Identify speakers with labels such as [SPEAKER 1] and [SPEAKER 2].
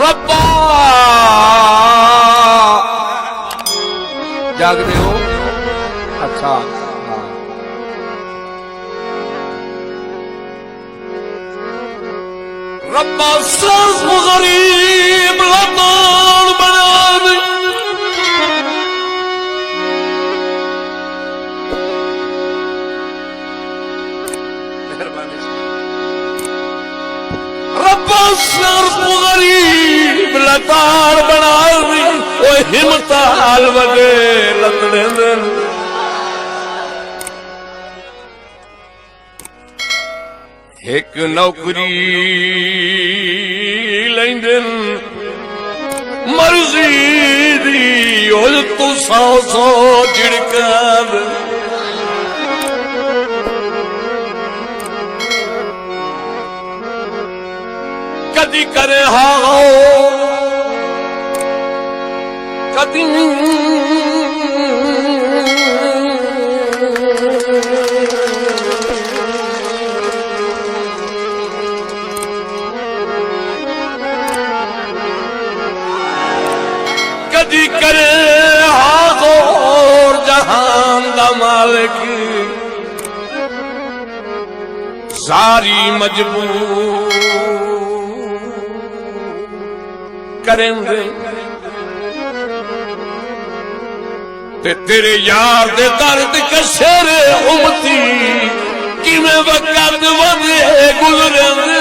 [SPEAKER 1] रब्बा जागते हो? अच्छा हाँ। रब्बा सर्फ गरीब लतान बना दे। रब्बा सर्फ गरीब लतान बना दी। ओ हिमताल वगे लतड़े दिन एक नौकरी लेंदन मर्जी दी उल तू सौ सौ झिड़कर कदी करे हाओ कदी कदी करे हाज़ोर जहान दा मालिक सारी मजबूर करेंगे ते तेरे यार दे दर्द कशेरे उमती किमें वक़्त वधे गुज़रेंदे